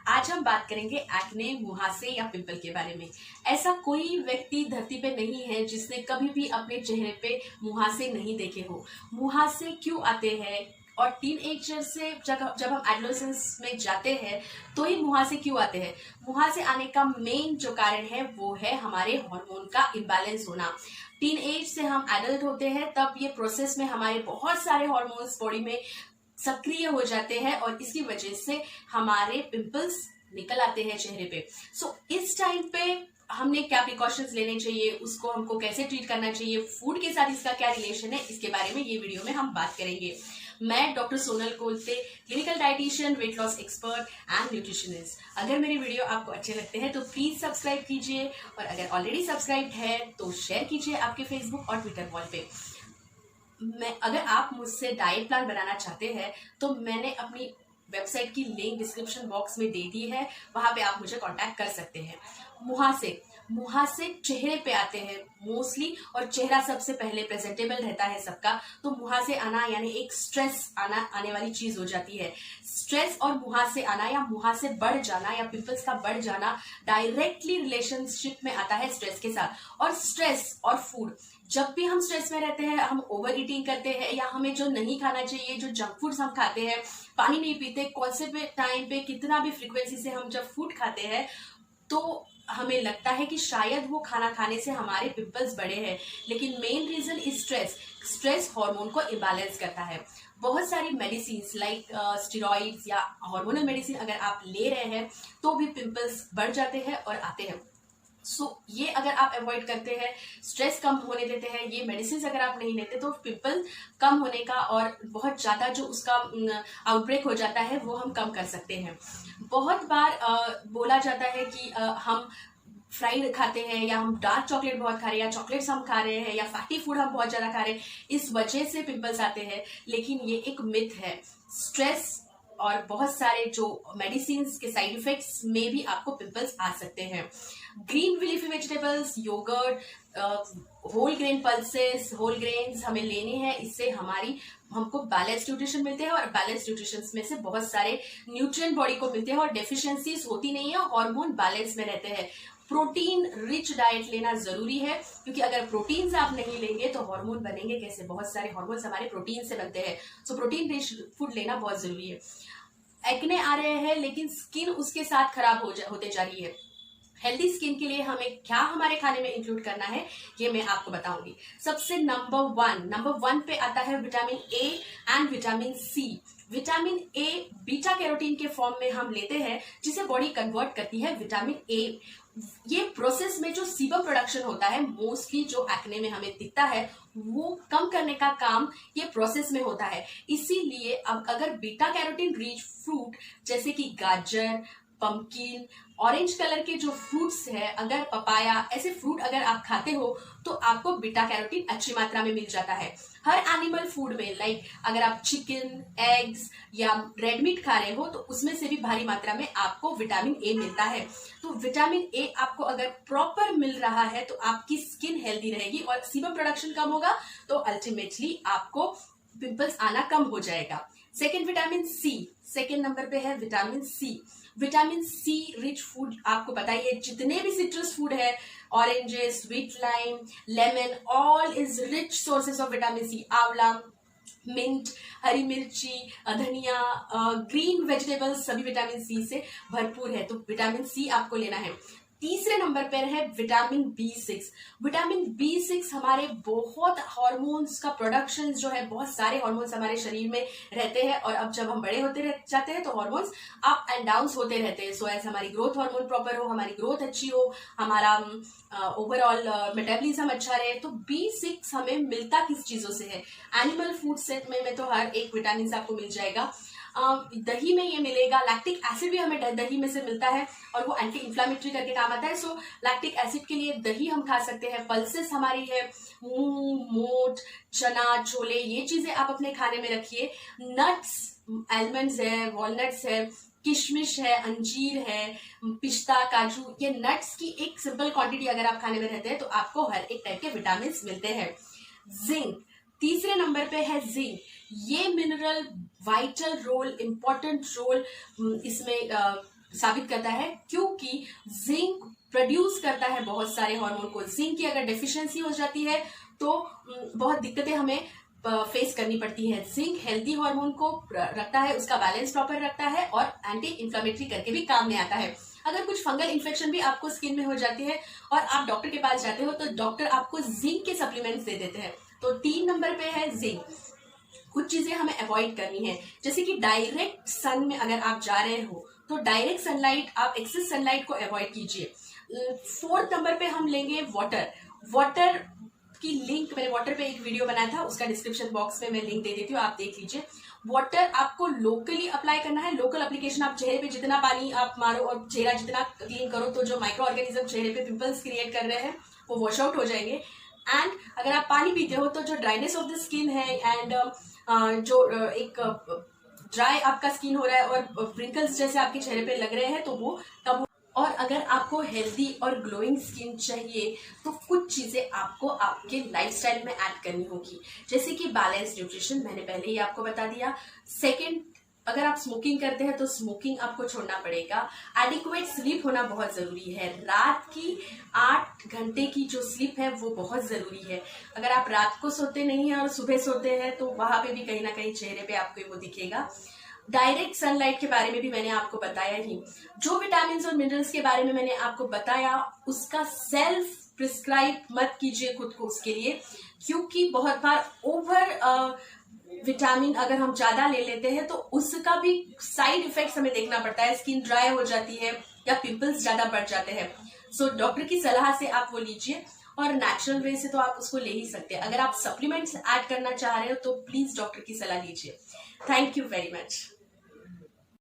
आज हम बात करेंगे एक्ने, मुहासे या पिंपल के बारे में। ऐसा कोई व्यक्ति धरती पे नहीं है जिसने कभी भी अपने चेहरे पे मुहासे नहीं देखे हो। मुहासे क्यों आते हैं और टीनएजर से जब हम एडोलेसेंस में जाते हैं तो ही मुहासे क्यों आते हैं। मुहासे आने का मेन जो कारण है वो है हमारे हार्मोन का इम्बैलेंस होना। टीन एज से हम एडल्ट होते हैं तब ये प्रोसेस में हमारे बहुत सारे हार्मोन्स बॉडी में सक्रिय हो जाते हैं और इसकी वजह से हमारे पिंपल्स निकल आते हैं चेहरे पे। इस टाइम पे हमने क्या प्रिकॉशंस लेने चाहिए, उसको हमको कैसे ट्रीट करना चाहिए, फूड के साथ इसका क्या रिलेशन है, इसके बारे में ये वीडियो में हम बात करेंगे। मैं doctor Sonal Kolte, clinical dietitian, weight loss expert and nutritionist. अगर मेरे वीडियो आपको अच्छे लगते हैं तो प्लीज सब्सक्राइब कीजिए और अगर ऑलरेडी सब्सक्राइब है तो शेयर कीजिए आपके फेसबुक और ट्विटर वॉल पे। अगर आप मुझसे डाइट प्लान बनाना चाहते हैं तो मैंने अपनी वेबसाइट की लिंक डिस्क्रिप्शन बॉक्स में दे दी है, वहां पे आप मुझे कांटेक्ट कर सकते हैं। मुहासे चेहरे पे आते हैं मोस्टली और चेहरा सबसे पहले प्रेजेंटेबल रहता है सबका, तो मुहासे आना यानी एक स्ट्रेस आने वाली चीज हो जाती है। स्ट्रेस और मुहासे आना या मुहासे बढ़ जाना या पिंपल्स का बढ़ जाना डायरेक्टली रिलेशनशिप में आता है स्ट्रेस के साथ। और स्ट्रेस और फूड, जब भी हम स्ट्रेस में रहते हैं, हम ओवर ईटिंग करते हैं या हमें जो नहीं खाना चाहिए, जो जंक फूड्स हम खाते हैं, पानी नहीं पीते, कौन से टाइम पे कितना भी फ्रीक्वेंसी से हम जब फूड खाते हैं तो हमें लगता है कि शायद वो खाना खाने से हमारे पिंपल्स बढ़े हैं, लेकिन main reason is stress hormone को इम्बैलेंस करता है। बहुत सारी मेडिसिन लाइक स्टेरॉइड्स या हार्मोनल मेडिसिन अगर आप ले रहे हैं तो भी पिंपल्स बढ़ जाते हैं और आते हैं। ये अगर आप अवॉइड करते हैं, स्ट्रेस कम होने देते हैं, ये मेडिसिन अगर आप नहीं लेते तो पिंपल कम होने का और बहुत ज्यादा जो उसका आउटब्रेक हो जाता है वो हम कम कर सकते हैं। बहुत बार बोला जाता है कि हम फ्राइड खाते हैं या हम डार्क चॉकलेट बहुत खा रहे हैं या चॉकलेट्स हम खा रहे हैं या फैटी फूड हम बहुत ज्यादा खा रहे हैं, इस वजह से पिंपल्स आते हैं, लेकिन ये एक मिथ है। स्ट्रेस और बहुत सारे जो मेडिसिन के साइड इफेक्ट्स में भी आपको पिंपल्स आ सकते हैं। Green leafy vegetables, yogurt, whole grain pulses, whole grains हमें लेने हैं, इससे हमको बैलेंस न्यूट्रिशन मिलते हैं और बैलेंस न्यूट्रिशन में से बहुत सारे न्यूट्रिएंट बॉडी को मिलते हैं और डेफिशिएंसीज होती नहीं है, हार्मोन बैलेंस में रहते हैं। प्रोटीन रिच डाइट लेना जरूरी है क्योंकि अगर प्रोटीन आप नहीं लेंगे तो हार्मोन बनेंगे कैसे। बहुत सारे हार्मोन्स हमारे प्रोटीन से बनते हैं, प्रोटीन रिच फूड लेना बहुत जरूरी है। एक्ने आ रहे हैं लेकिन स्किन उसके साथ खराब होते जा रही है। हेल्दी स्किन के लिए हमें क्या हमारे खाने में इंक्लूड करना है ये मैं आपको बताऊंगी। सबसे नंबर वन पे आता है vitamin A and vitamin C. Vitamin A beta carotene के फॉर्म में हम लेते हैं जिसे बॉडी कन्वर्ट करती है विटामिन ए। ये प्रोसेस में जो सीबम प्रोडक्शन होता है मोस्टली जो एक्ने में हमें दिखता है वो कम करने का काम ये प्रोसेस में होता है। इसीलिए अब अगर बीटा कैरोटीन रिच फ्रूट जैसे कि गाजर, पंपकिन, ऑरेंज कलर के जो फ्रूट्स है, अगर पपाया, ऐसे फ्रूट अगर आप खाते हो तो आपको बीटा कैरोटीन अच्छी मात्रा में मिल जाता है। हर एनिमल फूड में लाइक अगर आप चिकन, एग्स या रेड मीट खा रहे हो तो उसमें से भी भारी मात्रा में आपको विटामिन ए मिलता है। तो विटामिन ए आपको अगर प्रॉपर मिल रहा है तो आपकी स्किन हेल्दी रहेगी और सीबम प्रोडक्शन कम होगा तो अल्टीमेटली आपको पिंपल्स आना कम हो जाएगा। Second vitamin C, second number पे है vitamin C. Vitamin C rich food आपको पता ही है, जितने भी सिट्रस फूड है, oranges, sweet lime, lemon, all is rich sources of vitamin C. आंवला, मिंट, हरी मिर्ची, धनिया, ग्रीन वेजिटेबल्स सभी विटामिन सी से भरपूर है, तो विटामिन सी आपको लेना है। तीसरे नंबर पर है विटामिन बी6। विटामिन बी6 हमारे बहुत हार्मोन्स का प्रोडक्शन जो है, बहुत सारे हार्मोन्स हमारे शरीर में रहते हैं और अब जब हम बड़े होते जाते हैं तो हार्मोन्स अप एंड डाउन होते रहते हैं। सो एज हमारी ग्रोथ हार्मोन प्रॉपर हो, हमारी ग्रोथ अच्छी हो, हमारा ओवरऑल मेटाबॉलिज्म अच्छा रहे, तो बी6 हमें मिलता किस चीजों से है। एनिमल फूड सेट में तो हर एक विटामिन आपको मिल जाएगा। दही में ये मिलेगा, लैक्टिक एसिड भी हमें दही में से मिलता है और वो एंटी इंफ्लामेटरी करके काम आता है। सो लैक्टिक एसिड के लिए दही हम खा सकते हैं। पल्सेस हमारी है, मूंग, मोठ, चना, छोले, ये चीजें आप अपने खाने में रखिए। नट्स, आलमंड्स है, वॉलनट्स है, किशमिश है, अंजीर है, पिस्ता, काजू, ये नट्स की एक सिंपल क्वांटिटी अगर आप खाने में रहते हैं तो आपको हर एक टाइप के विटामिन मिलते हैं। जिंक, तीसरे नंबर पे है जिंक। ये mineral vital role, important role इसमें साबित करता है, क्योंकि जिंक प्रोड्यूस करता है बहुत सारे हार्मोन को। जिंक की अगर डेफिशिएंसी हो जाती है तो बहुत दिक्कतें हमें फेस करनी पड़ती है। जिंक हेल्दी हार्मोन को रखता है, उसका बैलेंस प्रॉपर रखता है और एंटी इंफ्लेमेटरी करके भी काम में आता है। अगर कुछ फंगल इन्फेक्शन भी आपको स्किन में हो जाती है और आप डॉक्टर के पास जाते हो तो डॉक्टर आपको जिंक के सप्लीमेंट्स दे देते हैं। तो 3 नंबर पे है जिंक। कुछ चीजें हमें अवॉइड करनी है, जैसे कि डायरेक्ट सन में अगर आप जा रहे हो तो डायरेक्ट सनलाइट, आप एक्सेस सनलाइट को अवॉइड कीजिए। 4th नंबर पे हम लेंगे वाटर। वाटर की लिंक मैंने वाटर पे एक वीडियो बनाया था, उसका डिस्क्रिप्शन बॉक्स में मैं लिंक दे देती हूँ, आप देख लीजिए। वाटर आपको लोकली अप्लाई करना है। लोकल एप्लीकेशन, आप चेहरे पे जितना पानी आप मारो और चेहरा जितना क्लीन करो तो जो माइक्रो ऑर्गेनिज्म चेहरे पे पिंपल्स क्रिएट कर रहे हैं वो वॉश आउट हो जाएंगे। एंड अगर आप पानी पीते हो तो जो ड्राइनेस ऑफ द स्किन है एंड जो एक ड्राई आपका स्किन हो रहा है और व्रिंकल्स जैसे आपके चेहरे पे लग रहे हैं तो वो कम। और अगर आपको हेल्दी और ग्लोइंग स्किन चाहिए तो कुछ चीजें आपको आपके लाइफस्टाइल में ऐड करनी होगी, जैसे कि बैलेंस न्यूट्रिशन, मैंने पहले ही आपको बता दिया। सेकंड, अगर आप स्मोकिंग करते हैं तो स्मोकिंग आपको छोड़ना पड़ेगा। एडिक्वेट स्लीप होना बहुत जरूरी है। रात की 8 घंटे की जो स्लीप है वो बहुत जरूरी है। अगर आप रात को सोते नहीं हैं और सुबह सोते हैं तो वहां पे भी कहीं ना कहीं चेहरे पे आपको वो दिखेगा। डायरेक्ट सनलाइट के बारे में भी मैंने आपको बताया ही। जो विटामिन और मिनरल्स के बारे में मैंने आपको बताया उसका सेल्फ प्रिस्क्राइब मत कीजिए खुद को उसके लिए, क्योंकि बहुत बार ओवर विटामिन अगर हम ज्यादा ले लेते हैं तो उसका भी साइड इफेक्ट्स हमें देखना पड़ता है। स्किन ड्राई हो जाती है या पिंपल्स ज्यादा बढ़ जाते हैं। सो डॉक्टर की सलाह से आप वो लीजिए, और नेचुरल वे से तो आप उसको ले ही सकते हैं। अगर आप सप्लीमेंट्स ऐड करना चाह रहे हो तो प्लीज डॉक्टर की सलाह लीजिए। Thank you very much.